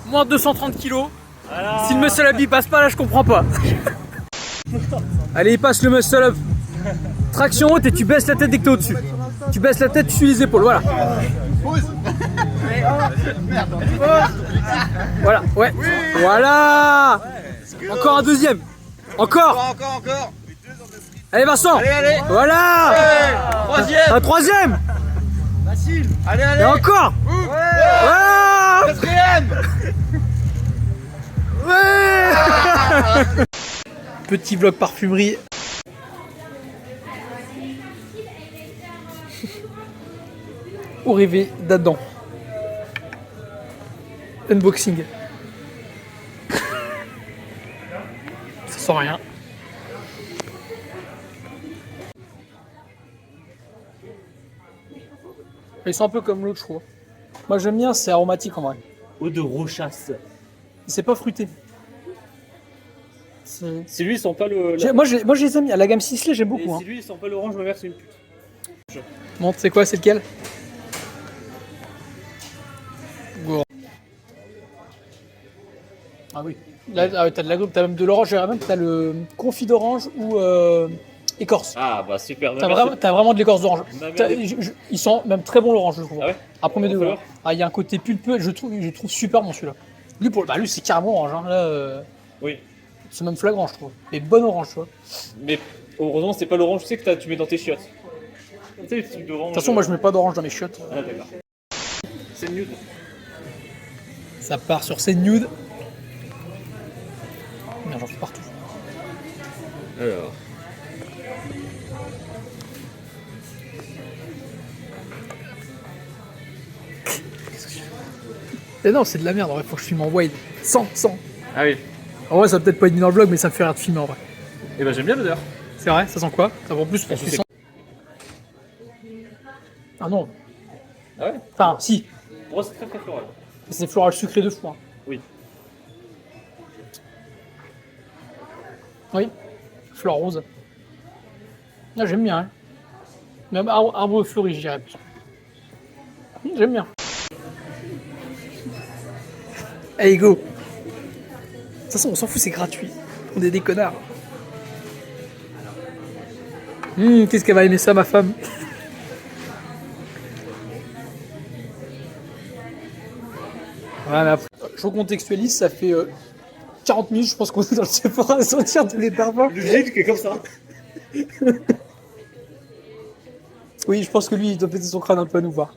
moins 230 kilos. Si le muscle up il passe pas là, je comprends pas. Allez, il passe le muscle up. Traction haute et tu baisses la tête dès que t'es au-dessus. Tu baisses la tête, tu suis les épaules, voilà. Voilà, ouais. Voilà. Encore un deuxième. Encore. Allez Vincent. Allez. Voilà. Troisième. Un troisième. Facile. Allez. Et encore. Ouais. Quatrième. Ouais. Petit vlog parfumerie. Au rêver d'Adam. Unboxing. Ça sent rien. Ils sont un peu comme l'autre, je trouve. Moi j'aime bien, c'est aromatique en vrai. Eau de rochasse. C'est pas fruité. Si lui, il sent pas le. Moi je les aime bien. La gamme Sisley, j'aime beaucoup. Et Hein. si lui, il sent pas l'orange, ma mère, c'est une pute. Bon, c'est quoi, c'est lequel? Gour. Ah oui. Là, t'as de la t'as même de l'orange, même t'as le confit d'orange ou écorce. Ah, bah super. T'as vraiment de l'écorce d'orange. Ma mère, Ils sont même très bons l'orange, je trouve. Ah ouais? À premier degré. Alors Ah, il y a un côté pulpeux, je trouve super bon celui-là. Lui c'est carrément orange. Hein. Là, Oui. c'est même flagrant, je trouve. Mais bonne orange, tu vois. Mais heureusement, c'est pas l'orange, tu sais que tu mets dans tes chiottes. Tu sais, les trucs d'orange. De toute façon, moi je mets pas d'orange dans mes chiottes. Ah, d'accord. C'est nude. Ça part sur ces nudes. Merde, j'en fais partout. Alors. Mais non, c'est de la merde, en vrai, faut que je filme en wide. 100. Ah oui. En vrai, ça va peut-être pas être mis dans le vlog, mais ça me fait rire de filmer en vrai. Et ben j'aime bien l'odeur. C'est vrai, ça sent quoi? Ça va en plus pour puissant. Ah non. Ah ouais? Enfin, si. Pour moi, c'est très floral. C'est floral sucré de fou. Hein. Oui. Oui. Fleur rose. Ah, j'aime bien. Hein. Même arbre fleuri, je dirais. J'aime bien. Allez, go. De toute façon, on s'en fout, c'est gratuit. On est des connards. Qu'est-ce qu'elle va aimer ça, ma femme? Voilà. Je recontextualise, ça fait 40 minutes, je pense qu'on est dans le Sephora à sortir tous les parfums. Le gel qui est comme ça. Oui, je pense que lui, il doit péter son crâne un peu à nous voir.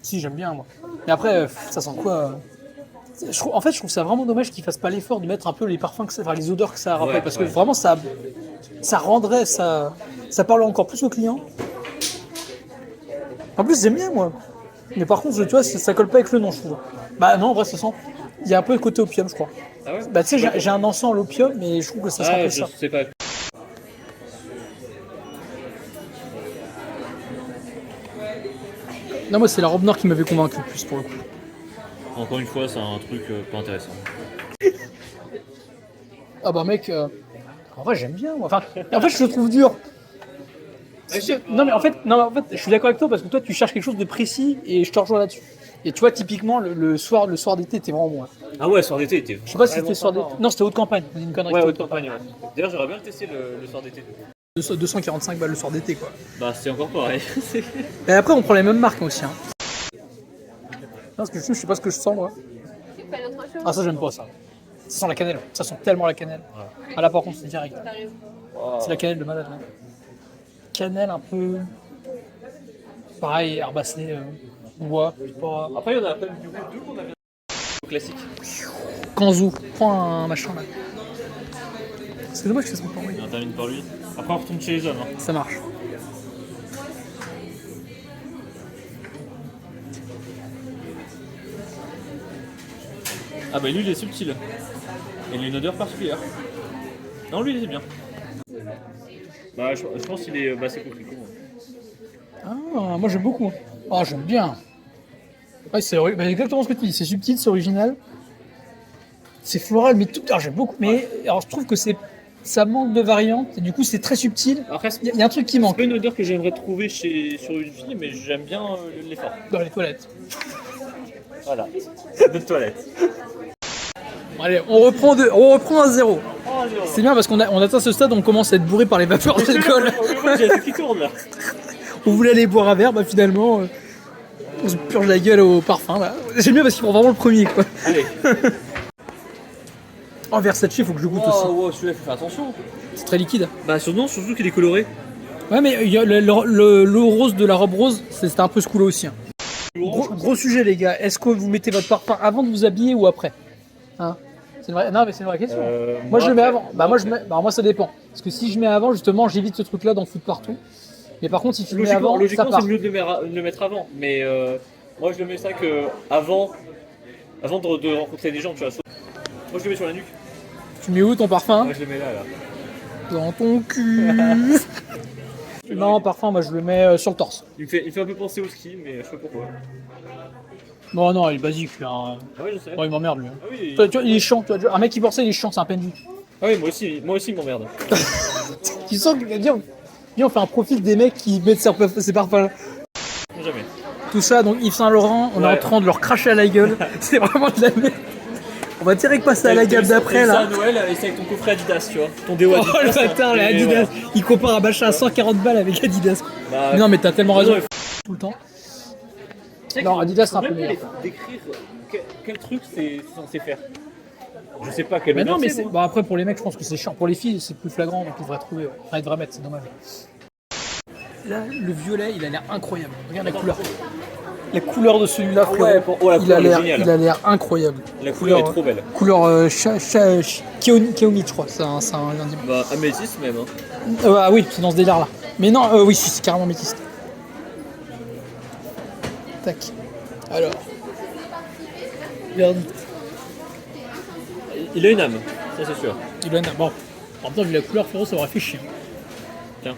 Si, j'aime bien, moi. Mais après, ça sent quoi En fait, je trouve ça vraiment dommage qu'ils fassent pas l'effort de mettre un peu les parfums, enfin les odeurs que ça rappelle, Ouais, parce ouais. que vraiment, ça rendrait, ça parle encore plus aux clients. En plus, j'aime bien, moi. Mais par contre, tu vois, ça colle pas avec le nom, je trouve. Bah non, en vrai, ça sent. Il y a un peu le côté opium, je crois. Ah ouais? Bah tu sais, j'ai un encens à l'opium, mais je trouve que ça sent un Ah, peu je ça. sais pas. Non, moi, c'est la robe noire qui m'avait convaincu le plus, pour le coup. Encore une fois, c'est un truc pas intéressant. Ah bah mec, en vrai j'aime bien moi. Enfin, en fait je le trouve dur. Non mais en fait, je suis d'accord avec toi parce que toi tu cherches quelque chose de précis et je te rejoins là-dessus. Et tu vois typiquement le soir d'été était vraiment bon. Hein. Ah ouais, soir d'été était. Je sais pas si c'était soir d'été. Non, c'était haute campagne. C'est une connerie. Ouais, c'était haute campagne, ouais. D'ailleurs, j'aurais bien le tester le soir d'été. 245 balles le soir d'été quoi. Bah, c'est encore pareil. Et après on prend les mêmes marques aussi. Hein. Non, parce que je sais pas ce que je sens moi. Ah ça j'aime pas ça. Ça sent la cannelle. Ça sent tellement la cannelle. Ouais. Ah là par contre c'est direct. Wow. C'est la cannelle de malade là. Cannelle un peu. Pareil, herbacé, bois. Pas... Après, il y en a quand même du coup deux qu'on a bien. Classique. Kanzu, prends un machin là. C'est dommage que ça se mette pas envoyé. On termine par lui. Après, on retourne chez les hommes. Hein. Ça marche. Ah bah lui, il est subtil. Et il a une odeur particulière. Non, lui, il est bien. Bah, je pense qu'il est c'est coquelicot. Ah, moi j'aime beaucoup. Ah, j'aime bien. Ouais, c'est exactement ce que tu dis. C'est subtil, c'est original. C'est floral, mais tout. Alors j'aime beaucoup. Mais alors je trouve que ça manque de variantes. Et du coup, c'est très subtil. Après, Il y a un truc qui c'est manque pas une odeur que j'aimerais trouver sur une fille, mais j'aime bien l'effort. dans les toilettes. Voilà. De toilette. Allez, on reprend à zéro. C'est bien parce qu'on on atteint ce stade, on commence à être bourré par les vapeurs d'alcool. J'ai la tête qui tourne là. On voulait aller boire un verre, bah finalement, on se purge la gueule au parfum. Là. J'aime bien parce qu'il prend vraiment le premier, quoi. Allez. Oh, Versace, il faut que je goûte aussi. Wow, celui-là, faut faire attention. C'est très liquide. Bah, surtout qu'il est coloré. Ouais, mais il y a le rose de la robe rose, c'était un peu ce coup-là aussi. Hein. Gros sujet, les gars. Est-ce que vous mettez votre parfum avant de vous habiller ou après? Hein? C'est une vraie... Non, mais c'est une vraie question. Moi, je le mets avant. Bah, moi, ça dépend. Parce que si je mets avant, justement, j'évite ce truc-là d'en foutre partout. Mais par contre, si tu le mets avant, ça part. C'est mieux de le mettre avant. Mais moi, je le mets ça que avant de rencontrer des gens, tu vois. Moi, je le mets sur la nuque. Tu mets où ton parfum? Moi, je le mets là. Dans ton cul. Non, parfum, moi, je le mets sur le torse. Il me fait un peu penser au ski, mais je sais pas pourquoi. Bon, non, il est basique. Hein. Ah oui, je sais. Bon, il m'emmerde, lui. Ah oui, Tu vois, il est chiant. Tu vois, un mec qui porte ça, il est chiant, c'est un pendu. ah oui, moi aussi, il m'emmerde. Tu sens qu'il va dire, viens, on fait un profil des mecs qui mettent ses parfums. Jamais. Tout ça, donc Yves Saint Laurent, on est en train de leur cracher à la gueule. C'est vraiment de la merde. On va direct passer à la gamme d'après là. Ça à Noël, et c'est avec ton coffret Adidas, tu vois. Ton déo Adidas. Oh le bâtard, les Adidas. Il compare un machin à 140 balles avec Adidas. Bah, non, mais t'as tellement raison. ouais. Tout le temps. Non, Adidas, c'est un peu meilleur. Décrire quel truc c'est censé faire. Je sais pas quel Mais non, mais c'est. c'est. Bon, après, pour les mecs, je pense que c'est chiant. Pour les filles, c'est plus flagrant, donc ils devraient trouver. Ouais. Enfin, ils devraient mettre, c'est dommage. Là, le violet, il a l'air incroyable. Regarde la couleur. La couleur de celui-là, frérot. Ouais, il a l'air incroyable. La couleur est trop belle. Couleur Keomi, je crois. C'est un diamant. Bah, améthyste même. Hein. Ah oui, c'est dans ce délire-là. Mais non, oui, c'est carrément métiste. Tac. Alors. Verdict. Il a une âme, ça c'est sûr. Il a une... Bon, en même temps, vu la couleur, frérot, ça aurait fait chier. Tiens.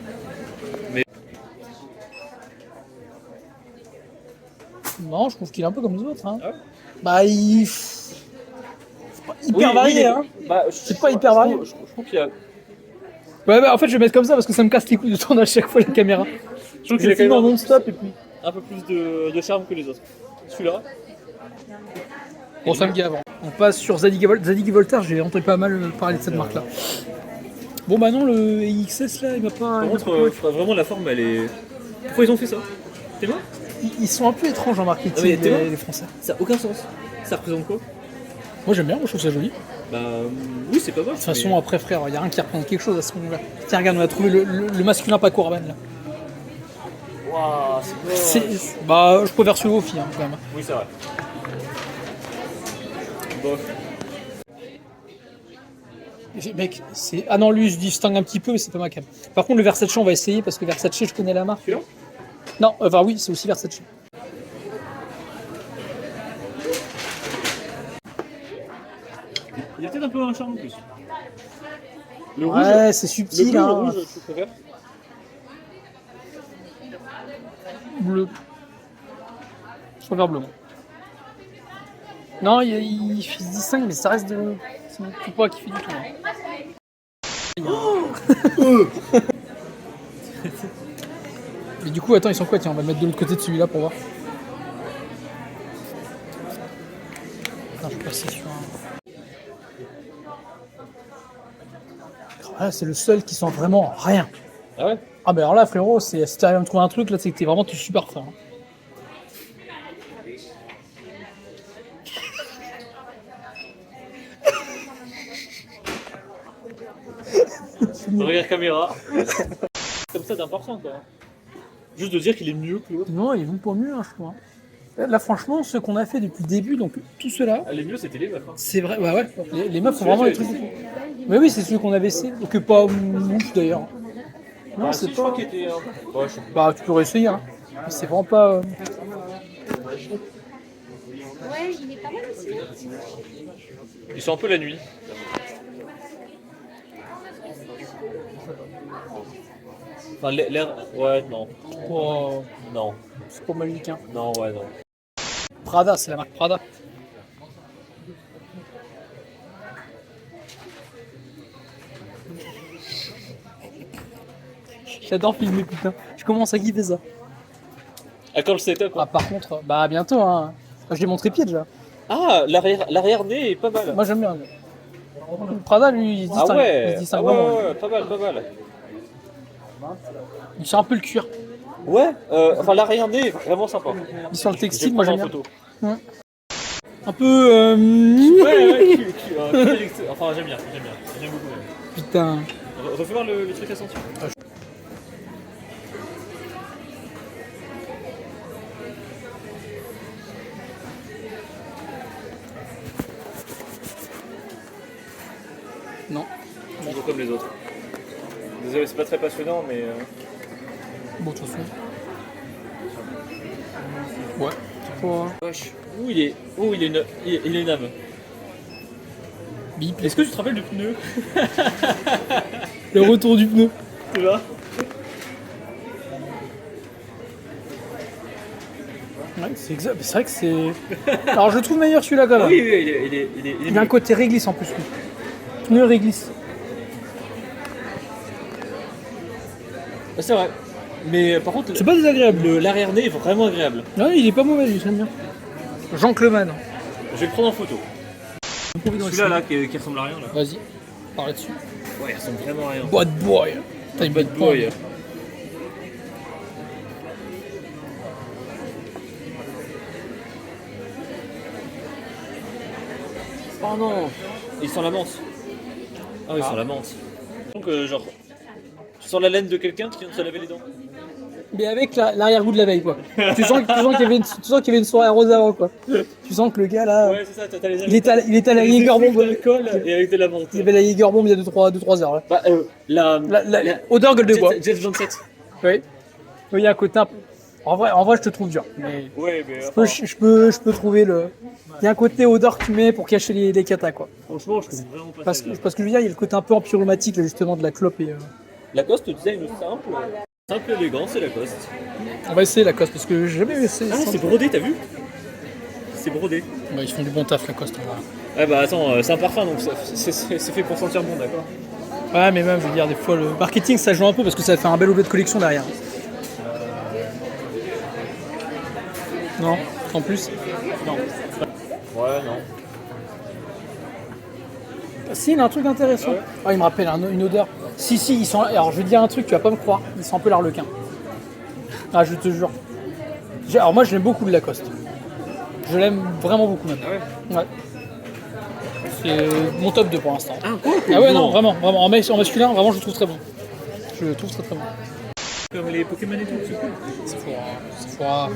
Non, je trouve qu'il est un peu comme les autres. Hein. Ah ouais. Bah, il... C'est pas hyper varié, hein. Bah, c'est pas hyper varié. Je trouve qu'il a... Ouais, bah, en fait, je vais mettre comme ça parce que ça me casse les couilles de tourner à chaque fois la caméra. Je trouve qu'il a quand filme même en non-stop et puis... un peu plus de charme que les autres. Celui-là. Bon, ça me dit avant. On passe sur Zadig et Voltaire, j'ai entendu pas mal parler de cette marque-là. Bon, bah non, le XS là, il m'a pas... Par contre, vraiment la forme, elle est... Pourquoi ils ont fait ça? T'es mort? Ils sont un peu étranges en marketing, les Français. Ça n'a aucun sens. Ça représente quoi? Moi j'aime bien, moi je trouve ça joli. Bah oui, c'est pas mal. De toute façon, après frère, il y a un qui représente quelque chose à ce moment-là. Tiens, regarde, on a trouvé le masculin Paco Rabanne là. Waouh, c'est bah, je préfère celui aux filles hein, quand même. Oui, c'est vrai. Bof. Mec, c'est... Ah non, lui, je distingue un petit peu, mais c'est pas ma cam. Par contre, le Versace, on va essayer, parce que Versace, je connais la marque. Celui-là? Non, enfin oui, c'est aussi Versace. Il y a peut-être un peu un charme en plus. Le rouge, ouais, c'est subtil. Le rouge, tu préfères? Bleu. Je préfère bleu. Non, il fait 15, mais ça reste de... C'est pas qui fait du tout. Hein. Oh mais du coup, attends, ils sont quoi? Tiens, on va le mettre de l'autre côté de celui-là pour voir. Attends, je vais passer sur un... Ah, c'est le seul qui sent vraiment rien. Ah ouais? Ah bah alors là, frérot, si t'arrives à me trouver un truc, là, c'est que t'es vraiment super fort. Hein. Regarde caméra. Comme ça d'important quoi. Juste de dire qu'il est mieux que l'autre. Non, ils vont pas mieux, hein, je crois. Là, franchement, ce qu'on a fait depuis le début, donc tout cela. Ah, les mieux, c'était les meufs. Hein. C'est vrai, ouais. Les meufs font vraiment des trucs. Mais oui, c'est celui qu'on avait essayé, que pas mouche d'ailleurs. Non, ah, c'est si, pas. Je crois qu'il était. Ouais, bah, tu peux réessayer, hein. Mais c'est vraiment pas. Ouais, il est pas mal aussi. Ils sont un peu la nuit. Enfin, l'air. Ouais, non. Oh, Non. c'est pas magique, hein. Non, ouais, non. Prada, c'est la marque Prada. J'adore filmer, putain. Je commence à kiffer ça. Ah, quand le setup. Ah, par contre, bah bientôt, hein. Je l'ai montré pied déjà. Ah, l'arrière-nez est pas mal. Moi j'aime bien. Prada, lui, il se Ah distingue. ouais, Il se distingue ah ouais, vraiment. ouais, pas mal, pas mal. Il sent un peu le cuir. Ouais, enfin l'arrière-nez est vraiment sympa. Il sent le Je textile, vais moi prendre j'aime en bien. photo. Un peu. Ouais, enfin j'aime bien, j'aime beaucoup même. Putain. Refais voir le truc à sentir. Non. Toujours comme les autres. Désolé, c'est pas très passionnant, mais. Bon, de toute façon. Ouais. C'est pas. Wesh. Ouh, il est une âme. Bip. Est-ce que tu te rappelles du pneu? Le retour du pneu. Tu vois? Ouais, c'est exact. C'est vrai que c'est. Alors je le trouve meilleur celui-là quand même. Oui, il Il y a un côté réglisse en plus. Lui. Pneu réglisse. C'est vrai. Mais par contre, C'est pas désagréable. l'arrière-nez est vraiment agréable. Non, il est pas mauvais, lui, j'aime bien. Jean Cleman. Je vais le prendre en photo. Celui-là là, qui ressemble à rien là. Vas-y, parle là-dessus. Ouais, il ressemble vraiment à rien. Bad boy. T'as une Bad boy. Oh non. Il sent la menthe. Ah oui, il sent la menthe. Donc genre, tu sens la laine de quelqu'un qui vient de se laver les dents. Mais avec l'arrière-goût de la veille, quoi. tu sens qu'il y avait une soirée rose avant, quoi. Tu sens que le gars, là, Ouais, c'est ça, t'as les il est à la Jägerbomb. d'alcool et avec de la menthe. Il avait la Jägerbomb il y a 2-3 heures, là. Bah, la Odeur gueule de bois. Jet 27. Oui. Oui, il y a un côté un peu... En vrai, je te trouve dur. Mais Ouais, mais je peux trouver le... Il y a un côté odeur que tu mets pour cacher les katas, quoi. franchement, je trouve vraiment pas Parce ça. que je veux dire, il y a le côté un peu empyromatique, là, justement, de la clope et... Lacoste, design simple élégant, c'est Lacoste. On va essayer Lacoste, parce que j'ai jamais essayé. Ah, c'est brodé, t'as vu? C'est brodé. Bah, ils font du bon taf, Lacoste. Voilà. Ah bah attends, c'est un parfum donc c'est fait pour sentir bon, d'accord? Ouais, mais même, je veux dire, des fois, le marketing, ça joue un peu parce que ça fait un bel objet de collection derrière. Non, en plus. Non. Ouais, non. Si, il y a un truc intéressant. Ah, il me rappelle une odeur. Si, ils sont. Alors, je vais te dire un truc, tu vas pas me croire. Ils sont un peu l'arlequin. Ah, je te jure. Alors, moi, je l'aime beaucoup, le Lacoste. Je l'aime vraiment beaucoup, même. Ah ouais? Ouais. C'est mon top 2 pour l'instant. Ah, quoi? Ah ouais, non, vraiment. En masculin, vraiment, je le trouve très bon. Je le trouve très très bon. Comme les Pokémon et tout, c'est cool. C'est fort.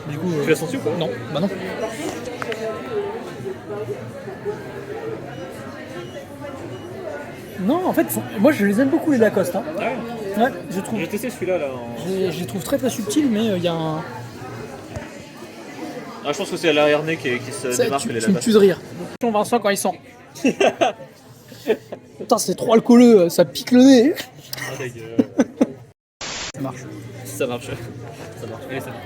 Du coup. Tu l'as senti ou pas? Non, bah non. Non, en fait, moi je les aime beaucoup les Lacoste. Hein. Ah ouais? Ouais, je trouve. J'ai testé celui-là là. Je les trouve très très subtils, mais il y a un. Ah, je pense que c'est l'arrière-nez qui se démarque les Tu me Lacoste. tues de rire. Vincent quand il sent. Putain, c'est trop alcooleux, ça pique le nez. Ah, ta gueule. Ça marche. Ça marche. Ça marche. Allez, ça marche.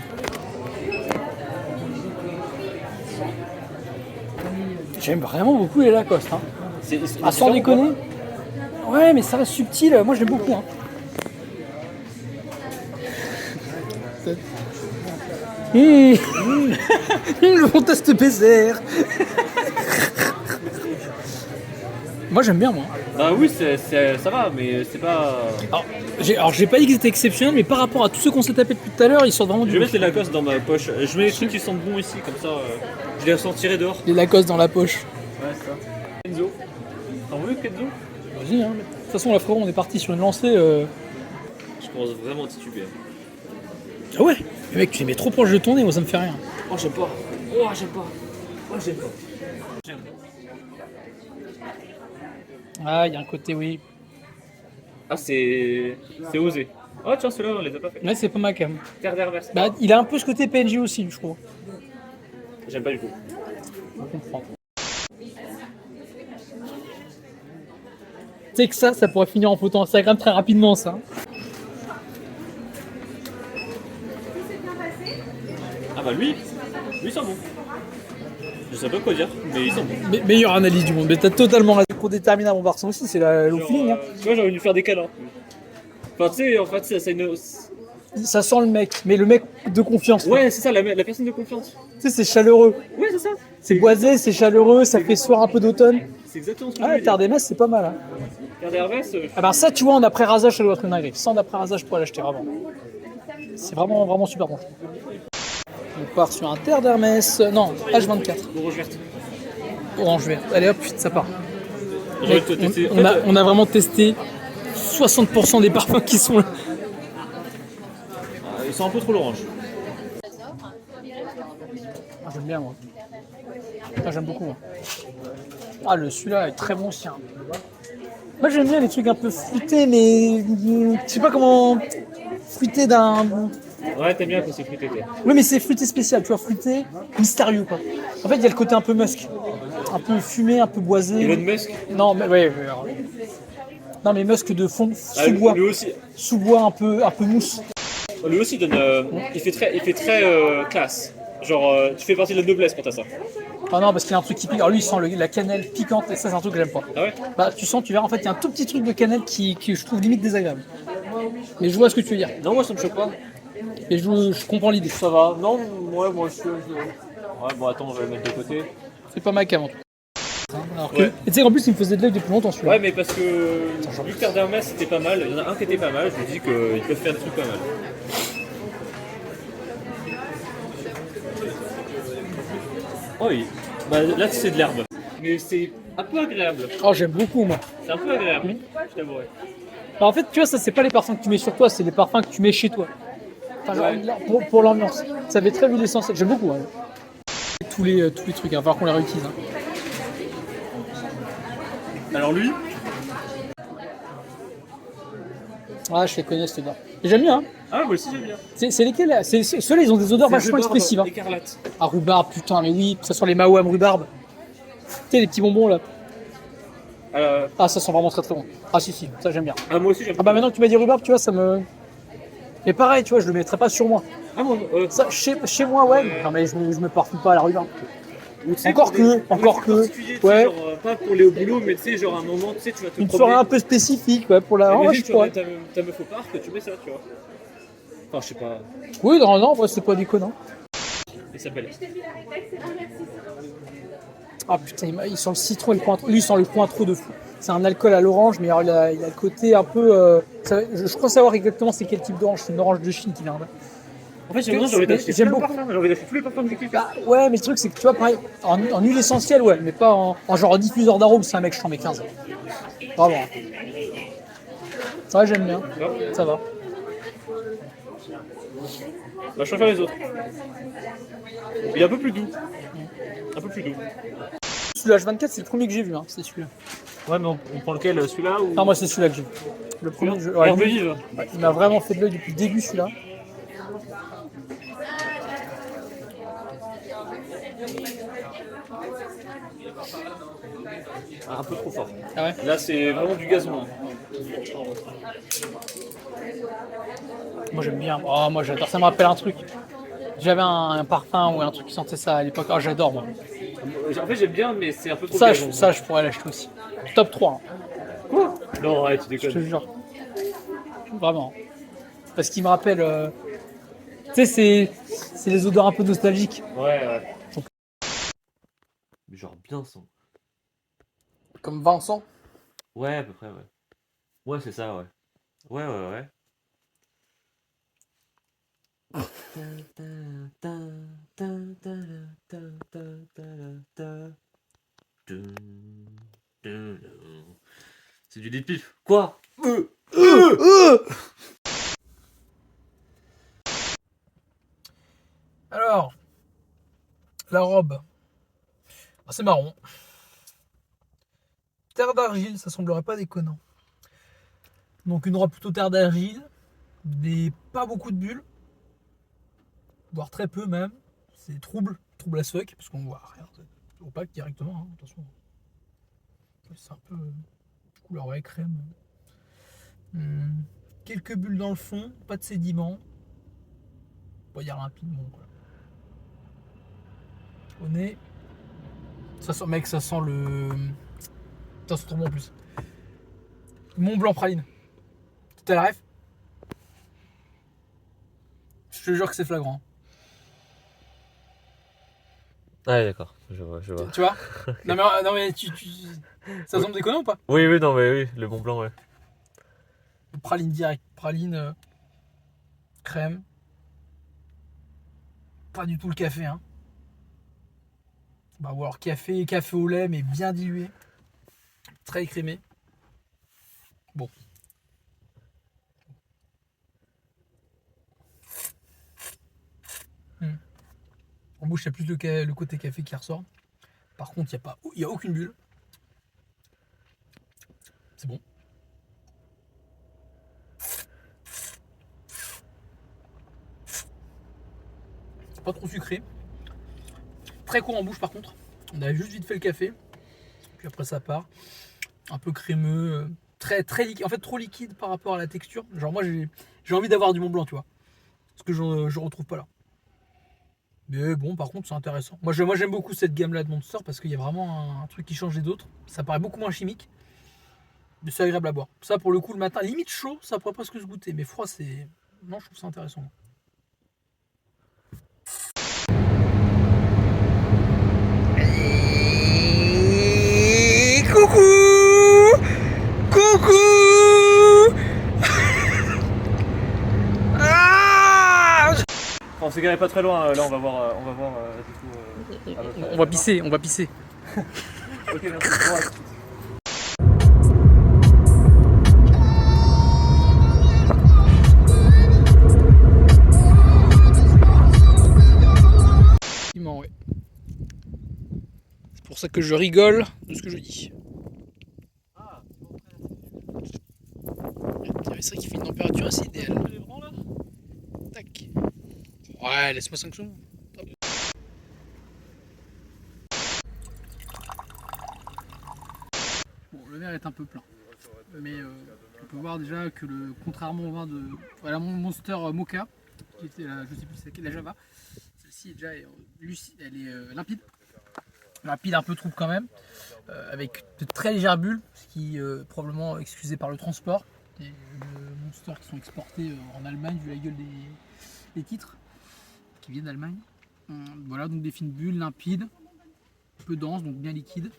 J'aime vraiment beaucoup les Lacoste. Hein. Ah, sans différent, déconner. Ouais, mais ça reste subtil. Moi, j'aime beaucoup. Hein. Le bon test PCR. Moi, j'aime bien, moi. Bah oui, ça va, mais c'est pas. Alors, j'ai pas dit que c'était exceptionnel, mais par rapport à tous ceux qu'on s'est tapé depuis tout à l'heure, ils sortent vraiment Je du vais lot. mettre les Lacoste dans ma poche. Je mets les trucs qui sentent bon ici, comme ça je les ressentirai dehors. Les Lacoste dans la poche. Ouais, c'est ça. Kenzo. T'en veux Kenzo? Vas-y, hein. De toute façon, la frérot, on est parti sur une lancée. Je commence vraiment à tituber. Ah ouais. Mais mec, tu les mets trop proche de ton nez, moi ça me fait rien. Oh, j'aime pas. Oh, j'aime pas. Oh, j'aime pas. J'aime. Ah, il y a un côté, oui. Ah, c'est osé. Oh, tiens, ceux-là, on les a pas fait. Ouais, c'est pas mal quand même. Terre d'inverse. Bah, il a un peu ce côté PNJ aussi, je trouve. J'aime pas du tout. Je comprends. Tu sais que ça pourrait finir en photo Instagram très rapidement, ça. Ah bah lui il sent bon. Je sais pas quoi dire, mais il sent bon. Meilleure analyse du monde, mais t'as totalement raison. Pour déterminer un bon garçon aussi, c'est le Genre, feeling. Hein. tu vois, j'ai envie de lui faire des câlins. Enfin, tu sais, en fait, ça a ça sent le mec, mais le mec de confiance. Ouais, c'est ça, la personne de confiance. Tu sais, c'est chaleureux. Ouais, c'est ça. C'est boisé, c'est chaleureux, ça fait soir un peu d'automne. C'est exactement ce que je Ah, voulais dire. Terre d'Hermès, c'est pas mal. Hein. Terre d'Hermès, Ah ben ça, tu vois, en après-rasage, ça doit être une dinguerie. Sans après-rasage, je pourrais l'acheter vraiment. C'est vraiment, vraiment super bon. On part sur un Terre d'Hermès. Non, H24. orange verte. Orange vert. Allez hop, ça part. J'ai envie de te tester. En On a, fait, on a vraiment testé 60% des parfums qui sont là. ils sont un peu trop l'orange. Ah, j'aime bien, moi. Ah, j'aime beaucoup, moi. Ah, celui-là est très bon aussi. Hein. Moi, j'aime bien les trucs un peu fruités, mais je sais pas comment. Fruité d'un. Ouais, t'aimes bien quand c'est fruité. Toi. Oui, mais c'est fruité spécial, tu vois, fruité mystérieux, quoi. En fait, il y a le côté un peu musk. Un peu fumé, un peu boisé. Elon Musk. Non, mais ouais. Non, mais musk de fond, sous-bois. Lui aussi. Sous-bois un peu mousse. Lui aussi donne. Il fait très classe. Genre, tu fais partie de la noblesse quand t'as ça. Ah non, parce qu'il y a un truc qui pique. Alors lui, il sent la cannelle piquante, et ça, c'est un truc que j'aime pas. Ah ouais. Bah, tu sens, tu verras, en fait, il y a un tout petit truc de cannelle qui je trouve limite désagréable. Mais je vois ce que tu veux dire. Non, moi ça me choque pas. Et je comprends l'idée. Ça va. Non, moi je. Ouais, bon, attends, on va le mettre de côté. C'est pas mal qu'avant. Alors que... Ouais. Et tu sais qu'en plus, il me faisait de l'œil depuis longtemps, celui-là. Ouais, mais parce que vu que Terre d'Hermès c'était pas mal, il y en a un qui était pas mal, je me dis qu'ils peuvent faire des trucs pas mal. Oh oui, bah là c'est de l'herbe. Mais c'est un peu agréable. Oh, j'aime beaucoup, moi. C'est un peu agréable, je t'avouerai. Alors, en fait, tu vois, ça, c'est pas les parfums que tu mets sur toi, c'est les parfums que tu mets chez toi. Enfin, genre, là, pour l'ambiance. Ça fait très huile essentielle. J'aime beaucoup. Hein. Tous les trucs, il va falloir qu'on les réutilise. Hein. Alors lui, Ah, je les connais, cette odeur. Et j'aime bien. Hein. ah moi aussi j'aime bien. C'est lesquels là ceux-là, ils ont des odeurs vachement expressives. Hein. Écarlate. Ah, rhubarbe, putain, mais oui, ça sent les Mawam rhubarbe. Tu sais, les petits bonbons là. Ah, ça sent vraiment très très bon. Ah, si, ça j'aime bien. Ah moi aussi j'aime Ah, bah maintenant que tu m'as dit rhubarbe, tu vois, ça me. Mais pareil, tu vois, je le mettrais pas sur moi. Ah bon, Ça, chez moi, ouais. Non, mais je me parfume pas à la rhubarbe. ou tu sais, Encore pour des- que, encore pour des que. particuliers, tu sais, Ouais. genre, pas pour aller au boulot, mais tu sais, genre un moment, tu sais, tu vas te Une promener. soirée un peu spécifique, ouais, pour la. Ah, ouais, Imagine, je tu pourrais. vas ta meuf au parc, tu mets ça, tu vois. Enfin, je sais pas. Oui, non, ouais, c'est pas déconnant. Il s'appelle. Ah putain, il sent le citron et le cointreau. Lui, il sent le cointreau de fou. C'est un alcool à l'orange, mais alors, il a le côté un peu. Je crois savoir exactement c'est quel type d'orange. C'est une orange de Chine qui vient là. En fait, j'ai envie d'acheter J'aime plein de beaucoup. parfums, j'ai envie d'acheter tous les parfums que j'ai kiffé. Bah, ouais, mais le truc, c'est que tu vois, pareil, en huile essentielle, ouais, mais pas en genre diffuseur d'arômes, c'est un mec, je t'en mets 15. Vraiment. Ouais, j'aime bien. Ça va. Bah, je préfère les autres. Il est un peu plus doux. Un peu plus doux. Celui-là, H24, c'est le premier que j'ai vu, hein, c'est celui-là. Ouais, mais on prend lequel, celui-là ou Non, moi, c'est celui-là que j'ai vu. Le premier, ouais, Herbe vive. ouais, il m'a vraiment fait de l'œil depuis le début, celui-là. Ah, un peu trop fort. Ah ouais. Là, c'est vraiment du gazon. Hein. Moi, j'aime bien. Oh, moi, j'adore. Ça me rappelle un truc. J'avais un parfum ou un truc qui sentait ça à l'époque. Oh, j'adore, moi. En fait, j'aime bien, mais c'est un peu trop Ça, gazon. je pourrais l'acheter aussi. Top 3, hein, Quoi? Non, ouais, tu je te déconnes. jure. Vraiment. Parce qu'il me rappelle. Tu sais, c'est les odeurs un peu nostalgiques. Ouais. Mais genre bien son. Comme Vincent. Ouais, à peu près, ouais. Ouais, c'est ça, ouais. Ouais. C'est du lit de pif. Quoi? Alors, la robe. Ah, c'est marron. Terre d'argile, ça semblerait pas déconnant. Donc une robe plutôt terre d'argile, pas beaucoup de bulles, voire très peu même. C'est trouble à fuck, parce qu'on voit rien. C'est opaque directement, hein, attention. C'est un peu couleur ouais, crème. Quelques bulles dans le fond, pas de sédiments. Bon, il y a limpide, bon quoi. Au nez, ça sent, mec, ça sent le. Ça sent trop bon en plus. Mont Blanc praline. T'as la ref? Je te jure que c'est flagrant. Ah ouais, d'accord, je vois. Tu vois? Non mais ça semble déconnant ou pas? Oui, non, mais oui, le Mont Blanc, ouais. Praline direct, praline, crème. Pas du tout le café, hein. Bah, ou alors café au lait, mais bien dilué. Très écrémé. Bon. En bouche, il y a plus le côté café qui ressort. Par contre, il n'y a aucune bulle. C'est bon. C'est pas trop sucré. Très court en bouche par contre. On a juste vite fait le café. Puis après ça part. Un peu crémeux. Très liquide. En fait trop liquide par rapport à la texture. Genre moi j'ai envie d'avoir du Mont Blanc, tu vois. Parce que je retrouve pas là. Mais bon, par contre c'est intéressant. Moi j'aime beaucoup cette gamme là de Monster parce qu'il y a vraiment un truc qui change des autres. Ça paraît beaucoup moins chimique. Mais c'est agréable à boire. Ça pour le coup le matin, limite chaud, ça pourrait presque se goûter. Mais froid c'est... Non, je trouve ça intéressant. On s'est garé pas très loin, là on va voir du coup. On va pisser. Ok, merci. Droite. Ouais. C'est pour ça que je rigole de ce que je dis. C'est vrai qu'il fait une température assez idéale. Tac. Ouais, laisse-moi 5 secondes. Bon, le verre est un peu plein. Mais on peut voir déjà que contrairement au vin de voilà, mon Monster Mocha, qui était la, je sais plus c'est laquelle, la Java, celle-ci est déjà lucide, elle est limpide. Limpide un peu trouble quand même, avec de très légères bulles, ce qui est probablement excusé par le transport. Des Monsters qui sont exportés en Allemagne vu la gueule des titres qui viennent d'Allemagne. Voilà, donc des fines bulles limpides, peu denses, donc bien liquides.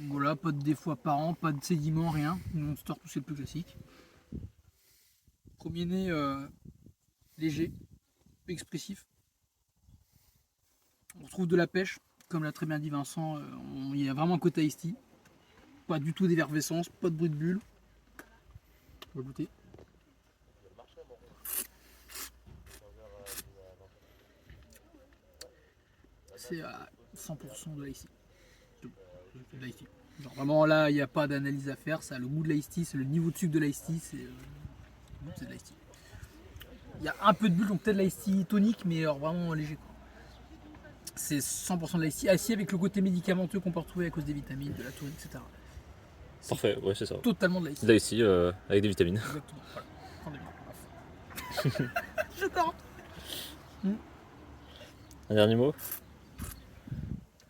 Voilà, pas de défaut apparent, pas de sédiments, rien. Monster, tout c'est le plus classique. Premier nez léger, expressif. On retrouve de la pêche, comme l'a très bien dit Vincent. Il y a vraiment un côté iced tea. Pas du tout d'effervescence, pas de bruit de bulle. On va goûter. C'est à 100% de l'iced tea. Genre vraiment là, il n'y a pas d'analyse à faire. Ça a le goût de l'iced tea, c'est le niveau de sucre de l'iced tea, c'est de l'iced tea. Il y a un peu de bulle, donc peut-être l'iced tea tonique, mais alors vraiment léger quoi. C'est 100% de l'iced tea, assis avec le côté médicamenteux qu'on peut retrouver à cause des vitamines, de la taurine, etc. Parfait, ouais, c'est ça. Totalement de l'iced tea. Là ici, avec des vitamines. Exactement, voilà. Prends des billes. J'adore. Un dernier mot?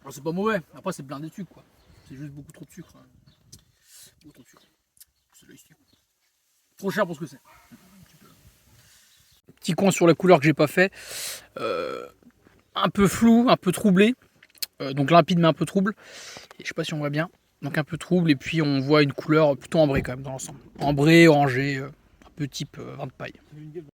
Alors, c'est pas mauvais, après c'est plein de sucre quoi. C'est juste beaucoup trop de sucre. Beaucoup trop de sucre. C'est de l'iced tea. Trop cher pour ce que c'est. Petit coin sur la couleur que j'ai pas fait. Un peu flou, un peu troublé. Donc limpide mais un peu trouble. Et je sais pas si on voit bien. Donc un peu trouble et puis on voit une couleur plutôt ambrée quand même dans l'ensemble. Ambrée, orangée, un peu type vin de paille.